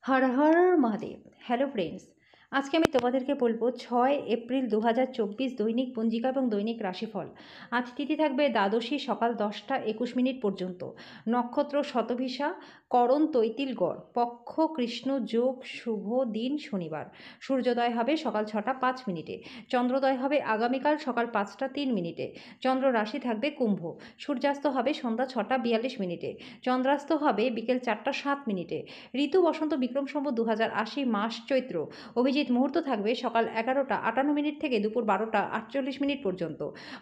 Har Har Mahadev. Hello friends, আজকে আমি তোমাদেরকে বলবো 6 এপ্রিল 2024 দৈনিক পঞ্জিকা এবং দৈনিক রাশিফল। আজ তিথি থাকবে দ্বাদশী সকাল 10টা 21 মিনিট পর্যন্ত, নক্ষত্র শতভিসা, করণ তৈতিল গড়, পক্ষ কৃষ্ণ যোগ, শুভ দিন শনিবার। সূর্যোদয় হবে সকাল 6টা 5 মিনিটে, চন্দ্রোদয় হবে আগামীকাল সকাল 5টা 3 মিনিটে। চন্দ্র রাশি থাকবে কুম্ভ। সূর্যাস্ত হবে সন্ধ্যা 6টা 42 মিনিটে, চন্দ্রাস্ত হবে বিকেল 4টা 7 মিনিটে। ঋতু বসন্ত বিক্রম সম্বত 2080 মাস চৈত্র। অভিজিৎ মুহূর্ত থাকবে সকাল 11টা 58 মিনিট থেকে দুপুর 12টা 48 মিনিট পর্যন্ত।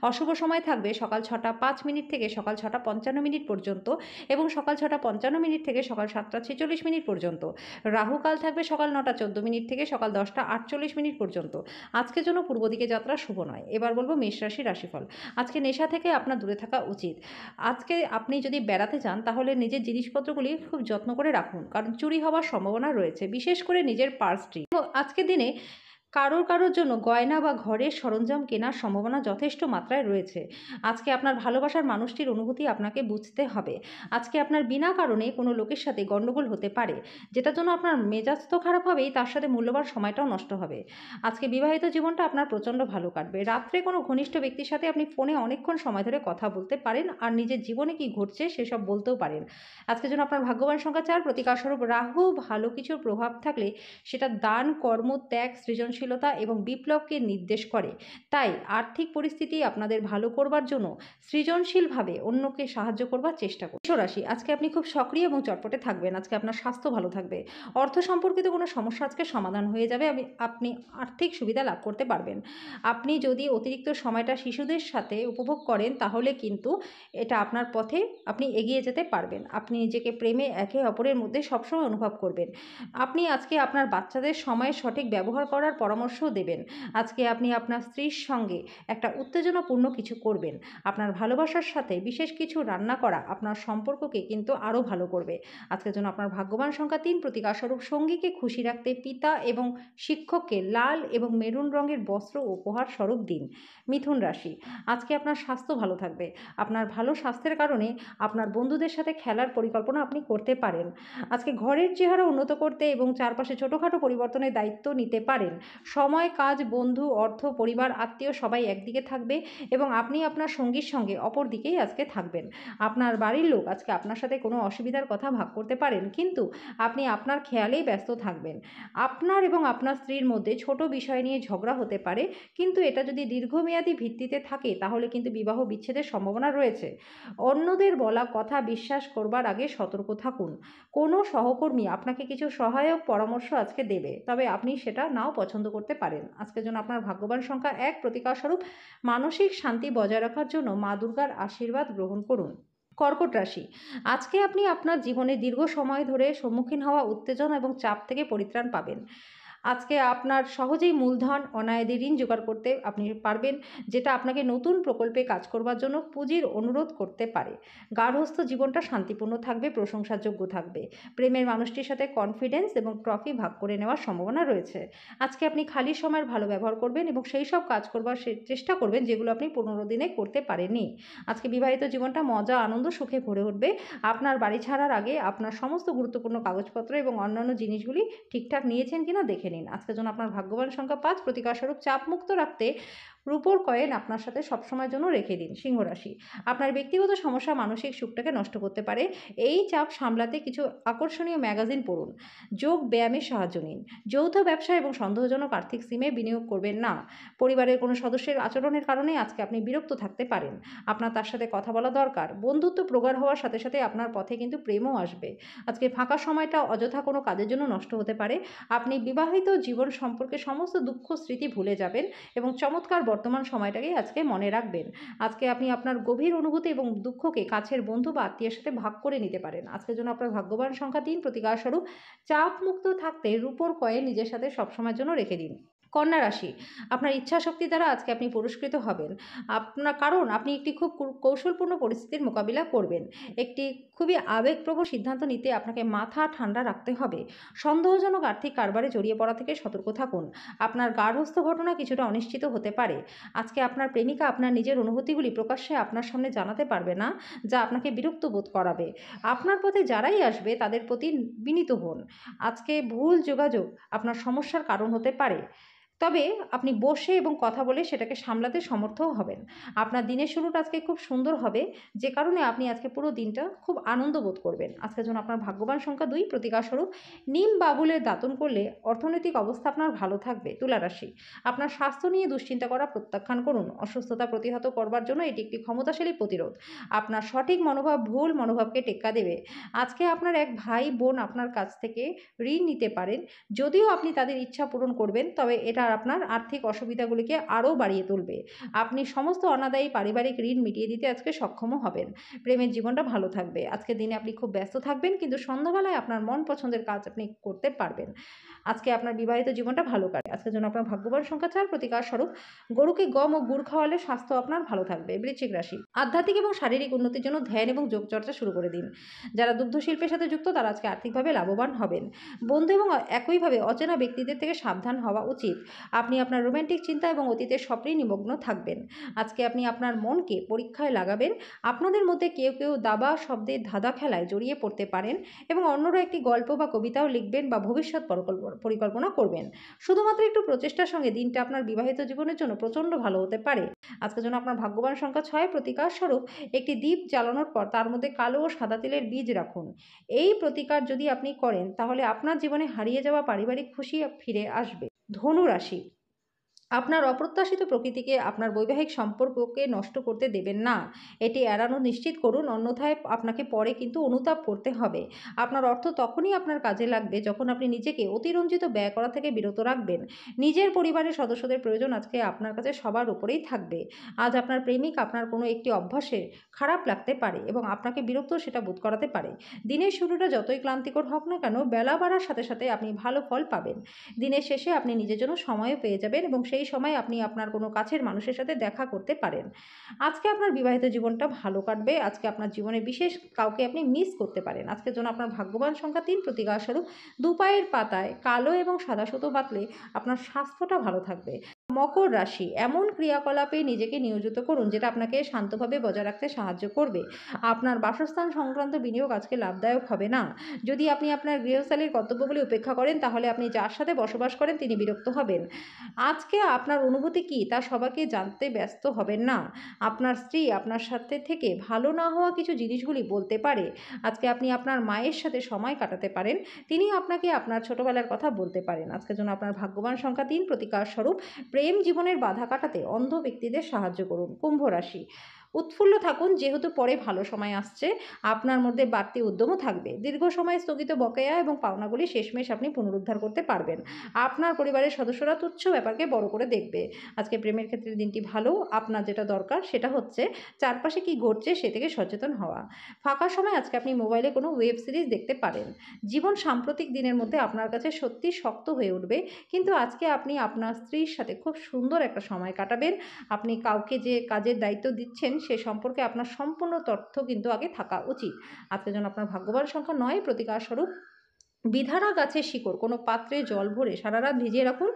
অশুভ সময় থাকবে সকাল 6টা 5 মিনিট থেকে সকাল 6টা 55 মিনিট পর্যন্ত এবং সকাল 6টা 55 মিনিট থেকে সকাল 7টা 46 মিনিট পর্যন্ত। রাহুকাল থাকবে সকাল 9টা 14 মিনিট থেকে সকাল 10টা 48 মিনিট পর্যন্ত। আজকের জন্য পূর্ব দিকে যাত্রা শুভ নয়। এবার বলবো মেষ রাশি রাশিফল। আজকে নেশা থেকে আপনার দূরে থাকা উচিত। আজকে আপনি যদি বেড়াতে যান তাহলে নিজের জিনিসপত্রগুলি খুব যত্ন করে রাখুন, কারণ চুরি হওয়ার সম্ভাবনা রয়েছে, বিশেষ করে নিজের পার্সটি। আজকের দিনে কারোর জন্য গয়না বা ঘরের সরঞ্জাম কেনার সম্ভাবনা যথেষ্ট মাত্রায় রয়েছে। আজকে আপনার ভালোবাসার মানুষটির অনুভূতি আপনাকে বুঝতে হবে। আজকে আপনার বিনা কারণে কোনো লোকের সাথে গণ্ডগোল হতে পারে, যেটার জন্য আপনার মেজাজ তো খারাপ হবেই, তার সাথে মূল্যবান সময়টাও নষ্ট হবে। আজকে বিবাহিত জীবনটা আপনার প্রচণ্ড ভালো কাটবে। রাত্রে কোনো ঘনিষ্ঠ ব্যক্তির সাথে আপনি ফোনে অনেকক্ষণ সময় ধরে কথা বলতে পারেন আর নিজের জীবনে কি ঘটছে সেসব বলতেও পারেন। আজকের জন্য আপনার ভাগ্যবান সংখ্যা 4, প্রতিকারস্বরূপ রাহু। ভালো কিছুর প্রভাব থাকলে সেটা দান, কর্ম, ত্যাগ, সৃজনশীলতা এবং বিপ্লবকে নির্দেশ করে। তাই আর্থিক পরিস্থিতি আপনাদের ভালো করবার জন্য সৃজনশীলভাবে অন্যকে সাহায্য করবার চেষ্টা করুন। মেষরাশি, আজকে আপনি খুব সক্রিয় এবং চটপটে থাকবেন। আজকে আপনার স্বাস্থ্য ভালো থাকবে। অর্থ সম্পর্কিত কোনো সমস্যা আজকে সমাধান হয়ে যাবে। আপনি আর্থিক সুবিধা লাভ করতে পারবেন। আপনি যদি অতিরিক্ত সময়টা শিশুদের সাথে উপভোগ করেন তাহলে কিন্তু এটা আপনার পথে আপনি এগিয়ে যেতে পারবেন। আপনি নিজেকে প্রেমে একে অপরের মধ্যে সবসময় অনুভব করবেন। আপনি আজকে আপনার বাচ্চাদের সময়ের সঠিক ব্যবহার করার পরামর্শও দেবেন। আজকে আপনি আপনার স্ত্রীর সঙ্গে একটা উত্তেজনাপূর্ণ কিছু করবেন। আপনার ভালোবাসার সাথে বিশেষ কিছু রান্না করা আপনার সম্পর্ককে কিন্তু আরও ভালো করবে। আজকের জন্য আপনার ভাগ্যবান সংখ্যা 3, প্রতিকারস্বরূপ সঙ্গীকে খুশি রাখতে পিতা এবং শিক্ষককে লাল এবং মেরুন রঙের বস্ত্র উপহার স্বরূপ দিন। মিথুন রাশি, আজকে আপনার স্বাস্থ্য ভালো থাকবে। আপনার ভালো স্বাস্থ্যের কারণে আপনার বন্ধুদের সাথে খেলার পরিকল্পনা আপনি করতে পারেন। আজকে ঘরের চেহারা উন্নত করতে এবং চারপাশে ছোটোখাটো পরিবর্তনের দায়িত্ব নিতে পারেন। সময়, কাজ, বন্ধু, অর্থ, পরিবার, আত্মীয় সবাই একদিকে থাকবে এবং আপনি আপনার সঙ্গীর সঙ্গে অপর দিকেই আজকে থাকবেন। আপনার বাড়ির লোক আজকে আপনার সাথে কোনো অসুবিধার কথা ভাগ করতে পারেন, কিন্তু আপনি আপনার খেয়ালেই ব্যস্ত থাকবেন। আপনার এবং আপনার স্ত্রীর মধ্যে ছোট বিষয় নিয়ে ঝগড়া হতে পারে, কিন্তু এটা যদি দীর্ঘমেয়াদী ভিত্তিতে থাকে তাহলে কিন্তু বিবাহ বিচ্ছেদের সম্ভাবনা রয়েছে। অন্যদের বলা কথা বিশ্বাস করবার আগে সতর্ক থাকুন। কোনো সহকর্মী আপনাকে কিছু সহায়ক পরামর্শ আজকে দেবে, তবে আপনি সেটা নাও পছন্দ করতে পারেন। আজকের জন্য আপনার ভাগ্যবান সংখ্যা 1, প্রতিকারস্বরূপ মানসিক শান্তি বজায় রাখার জন্য মা দুর্গার আশীর্বাদ গ্রহণ করুন। কর্কট রাশি, আজকে আপনি আপনার জীবনে দীর্ঘ সময় ধরে সম্মুখীন হওয়া উত্তেজনা এবং চাপ থেকে পরিত্রাণ পাবেন। আজকে আপনার সহজেই মূলধন অনায়াদি ঋণ জোগাড় করতে আপনি পারবেন, যেটা আপনাকে নতুন প্রকল্পে কাজ করবার জন্য পুঁজির অনুরোধ করতে পারে। গার্হস্থ্য জীবনটা শান্তিপূর্ণ থাকবে, প্রশংসাযোগ্য থাকবে। প্রেমের মানুষটির সাথে কনফিডেন্স এবং ট্রফি ভাগ করে নেওয়ার সম্ভাবনা রয়েছে। আজকে আপনি খালি সময়ের ভালো ব্যবহার করবেন এবং সেই সব কাজ করবার চেষ্টা করবেন যেগুলো আপনি 15 দিনে করতে পারেননি। আজকে বিবাহিত জীবনটা মজা, আনন্দ, সুখে ভরে উঠবে। আপনার বাড়ি ছাড়ার আগে আপনার সমস্ত গুরুত্বপূর্ণ কাগজপত্র এবং অন্যান্য জিনিসগুলি ঠিকঠাক নিয়েছেন কিনা দেখে নিন। আজকের জন্য আপনার ভাগ্যবান সংখ্যা 5, প্রতিকারস্বরূপ চাপমুক্ত রাখতে রূপোর কয়েন আপনার সাথে সবসময়ের জন্য রেখে দিন। সিংহ রাশি, আপনার ব্যক্তিগত সমস্যা মানসিক সুখটাকে নষ্ট করতে পারে। এই চাপ সামলাতে কিছু আকর্ষণীয় ম্যাগাজিন পড়ুন, যোগ ব্যায়ামের সাহায্য নিন। যৌথ ব্যবসা এবং সন্দেহজনক আর্থিক সিমে বিনিয়োগ করবেন না। পরিবারের কোনো সদস্যের আচরণের কারণে আজকে আপনি বিরক্ত থাকতে পারেন। আপনার তার সাথে কথা বলা দরকার। বন্ধুত্ব প্রগাঢ় হওয়ার সাথে সাথে আপনার পথে কিন্তু প্রেমও আসবে। আজকে ফাঁকা সময়টা অযথা কোনো কাজের জন্য নষ্ট হতে পারে। আপনি বিবাহিত জীবন সম্পর্কে সমস্ত দুঃখ স্মৃতি ভুলে যাবেন এবং চমৎকার বর্তমান সময়টাকেই আজকে মনে রাখবেন। আজকে আপনি আপনার গভীর অনুভূতি এবং দুঃখকে কাছের বন্ধু বা আত্মীয়ের সাথে ভাগ করে নিতে পারেন। আজকের জন্য আপনার ভাগ্যবান সংখ্যা 3, প্রতিকারস্বরূপ চাপ মুক্ত থাকতে রূপোর কয়েন নিজের সাথে সবসময়ের জন্য রেখে দিন। কন্যা রাশি, আপনার ইচ্ছাশক্তি দ্বারা আজকে আপনি পুরস্কৃত হবেন। কারণ আপনি একটি খুব কৌশলপূর্ণ পরিস্থিতির মোকাবিলা করবেন। একটি খুবই আবেগপ্রবণ সিদ্ধান্ত নিতে আপনাকে মাথা ঠান্ডা রাখতে হবে। সন্দেহজনক আর্থিক কারবারে জড়িয়ে পড়া থেকে সতর্ক থাকুন। আপনার গার্হস্থ্য ঘটনা কিছুটা অনিশ্চিত হতে পারে। আজকে আপনার প্রেমিকা আপনার নিজের অনুভূতিগুলি প্রকাশ্যে আপনার সামনে জানাতে পারবে না, যা আপনাকে বিরক্ত বোধ করাবে। আপনার পথে যারাই আসবে তাদের প্রতি বিনীত হন। আজকে ভুল যোগাযোগ আপনার সমস্যার কারণ হতে পারে। তবে আপনি বসে এবং কথা বলে সেটাকে সামলাতে সমর্থও হবেন। আপনার দিনের শুরুটা আজকে খুব সুন্দর হবে, যে কারণে আপনি আজকে পুরো দিনটা খুব আনন্দ বোধ করবেন। আজকের জন্য আপনার ভাগ্যবান সংখ্যা ২, প্রতিকারস্বরূপ নিম বাবুলের দাতন করলে অর্থনৈতিক অবস্থা আপনার ভালো থাকবে। তুলা রাশি, আপনার স্বাস্থ্য নিয়ে দুশ্চিন্তা করা প্রত্যাখ্যান করুন। অসুস্থতা প্রতিহত করবার জন্য এটি একটি ক্ষমতাশালী প্রতিরোধ। আপনার সঠিক মনোভাব ভুল মনোভাবকে টেক্কা দেবে। আজকে আপনার এক ভাই বোন আপনার কাছ থেকে ঋণ নিতে পারেন। যদিও আপনি তাদের ইচ্ছা পূরণ করবেন, তবে এটা আপনার আর্থিক অসুবিধাগুলিকে আরও বাড়িয়ে তুলবে। আপনি সমস্ত অনাদায়ী পারিবারিক ঋণ মিটিয়ে দিতে আজকে সক্ষমও হবেন। প্রেমের জীবনটা ভালো থাকবে। আজকের দিনে আপনি খুব ব্যস্ত থাকবেন, কিন্তু সন্ধ্যাবেলায় আপনার মন পছন্দের কাজ আপনি করতে পারবেন। আজকে আপনার বিবাহিত জীবনটা ভালো কাটে। আজকের জন্য আপনার ভাগ্যবান সংখ্যা ৪, প্রতিকারস্বরূপ গরুকে গম ও গুড় খাওয়ালে স্বাস্থ্য আপনার ভালো থাকবে। বৃশ্চিক রাশি, আধ্যাত্মিক এবং শারীরিক উন্নতির জন্য ধ্যান এবং যোগচর্চা শুরু করে দিন। যারা দুগ্ধ শিল্পের সাথে যুক্ত তারা আজকে আর্থিকভাবে লাভবান হবেন। বন্ধু এবং একইভাবে অচেনা ব্যক্তিদের থেকে সাবধান হওয়া উচিত। আপনি আপনার রোম্যান্টিক চিন্তা এবং অতীতের স্বপ্নে নিমগ্ন থাকবেন। আজকে আপনি আপনার মনকে পরীক্ষায় লাগাবেন। আপনাদের মধ্যে কেউ কেউ দাবা শব্দের ধাঁধা খেলায় জড়িয়ে পড়তে পারেন এবং অন্যরা একটি গল্প বা কবিতাও লিখবেন বা ভবিষ্যৎ পরিকল্পনা করবেন। শুধুমাত্র একটু প্রচেষ্টার সঙ্গে দিনটা আপনার বিবাহিত জীবনের জন্য প্রচণ্ড ভালো হতে পারে। আজকের জন্য আপনার ভাগ্যবান সংখ্যা ৬, প্রতিকারস্বরূপ একটি দীপ জ্বালানোর পর তার মধ্যে কালো ও সাদা তিলের বীজ রাখুন। এই প্রতিকার যদি আপনি করেন তাহলে আপনার জীবনে হারিয়ে যাওয়া পারিবারিক খুশি ফিরে আসবে। ধনু রাশি, আপনার অপ্রত্যাশিত প্রকৃতিকে আপনার বৈবাহিক সম্পর্ককে নষ্ট করতে দেবেন না। এটি এড়ানো নিশ্চিত করুন, অন্যথায় আপনাকে পরে কিন্তু অনুতাপ করতে হবে। আপনার অর্থ তখনই আপনার কাজে লাগবে যখন আপনি নিজেকে অতিরঞ্জিত ব্যয় করা থেকে বিরত রাখবেন। নিজের পরিবারের সদস্যদের প্রয়োজন আজকে আপনার কাছে সবার উপরেই থাকবে। আজ আপনার প্রেমিক আপনার কোনো একটি অভ্যাসে খারাপ লাগতে পারে এবং আপনাকে বিরক্ত সেটা বোধ করাতে পারে। দিনের শুরুটা যতই ক্লান্তিকর হোক না কেন, বেলা বাড়ার সাথে সাথে আপনি ভালো ফল পাবেন। দিনের শেষে আপনি নিজের জন্য সময়ও পেয়ে যাবেন এবং সেই সময় আপনি আপনার কোনো কাছের মানুষের সাথে দেখা করতে পারেন। আজকে আপনার বিবাহিত জীবনটা ভালো কাটবে। আজকে আপনার জীবনে বিশেষ কাউকে আপনি মিস করতে পারেন। আজকের জন্য আপনার ভাগ্যবান সংখ্যা ৩, প্রতিকারস্বরূপ দুপায়ের পাতায় কালো এবং সাদা সুতো বাঁধলে আপনার স্বাস্থ্যটা ভালো থাকবে। মকর রাশি, এমন ক্রিয়াকলাপে নিজেকে নিয়োজিত করুন যেটা আপনাকে শান্তভাবে বজায় রাখতে সাহায্য করবে। আপনার বাসস্থান সংক্রান্ত বিনিয়োগ আজকে লাভদায়ক হবে না। যদি আপনি আপনার গৃহস্থালীর কর্তব্যগুলি উপেক্ষা করেন তাহলে আপনি যার সাথে বসবাস করেন তিনি বিরক্ত হবেন। আজকে আপনার অনুভূতি কী তা সবাইকে জানতে ব্যস্ত হবেন না। আপনার স্ত্রী আপনার সাথে থেকে ভালো না হওয়া কিছু জিনিসগুলি বলতে পারে। আজকে আপনি আপনার মায়ের সাথে সময় কাটাতে পারেন। তিনি আপনাকে আপনার ছোটবেলার কথা বলতে পারেন। আজকের জন্য আপনার ভাগ্যবান সংখ্যা ৩, প্রতিকারস্বরূপ প্রেম জীবনের বাধা কাটাতে অন্ধ ব্যক্তিদের সাহায্য করুন। কুম্ভ রাশি, উৎফুল্ল থাকুন যেহেতু পরে ভালো সময় আসছে। আপনার মধ্যে বাড়তি উদ্যমও থাকবে। দীর্ঘ সময় স্থগিত বকেয়া এবং পাওনাগুলি শেষমেশ আপনি পুনরুদ্ধার করতে পারবেন। আপনার পরিবারের সদস্যরা তুচ্ছ ব্যাপারকে বড় করে দেখবে। আজকে প্রেমের ক্ষেত্রে দিনটি ভালো। আপনার যেটা দরকার সেটা হচ্ছে চারপাশে কি ঘটছে সে থেকে সচেতন হওয়া। ফাঁকা সময় আজকে আপনি মোবাইলে কোনো ওয়েব সিরিজ দেখতে পারেন। জীবন সাম্প্রতিক দিনের মধ্যে আপনার কাছে সত্যি শক্ত হয়ে উঠবে, কিন্তু আজকে আপনি আপনার স্ত্রীর সাথে খুব সুন্দর একটা সময় কাটাবেন। আপনি কাউকে যে কাজের দায়িত্ব দিচ্ছেন সে সম্পর্কে আপনার সম্পূর্ণ তথ্য কিন্তু আগে থাকা উচিত। আজকের জন্য আপনার ভাগ্যবান সংখ্যা ৯, প্রতিকারস্বরূপ বিধারা গাছের শিকড় কোনো পাত্রে জল ভরে সারা রাত ভিজিয়ে রাখুন।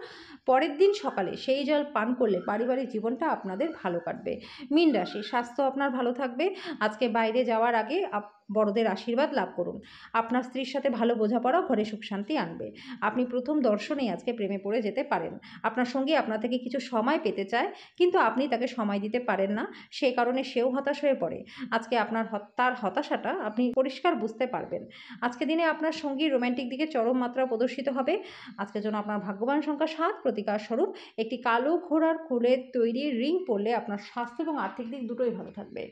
পরের দিন সকালে সেই জল পান করলে পারিবারিক জীবনটা আপনাদের ভালো কাটবে। মীন রাশি, স্বাস্থ্য আপনার ভালো থাকবে। আজকে বাইরে যাওয়ার আগে বড়দের আশীর্বাদ লাভ করুন। আপনার স্ত্রীর সাথে ভালো বোঝাপড়া ঘরে সুখ শান্তি আনবে। আপনি প্রথম দর্শনেই আজকে প্রেমে পড়ে যেতে পারেন। আপনার সঙ্গী আপনার থেকে কিছু সময় পেতে চায়, কিন্তু আপনি তাকে সময় দিতে পারেন না, সেই কারণে সেও হতাশ হয়ে পড়ে। আজকে আপনার তার হতাশাটা আপনি পরিষ্কার বুঝতে পারবেন। আজকে দিনে আপনার সঙ্গীর রোম্যান্টিক দিকে চরম মাত্রা প্রদর্শিত হবে। আজকের জন্য আপনার ভাগ্যবান সংখ্যা ৭, প্রতিকারস্বরূপ একটি কালো ঘোড়ার খুলের তৈরি রিং পরলে আপনার স্বাস্থ্য এবং আর্থিক দিক দুটোই ভালো থাকবে।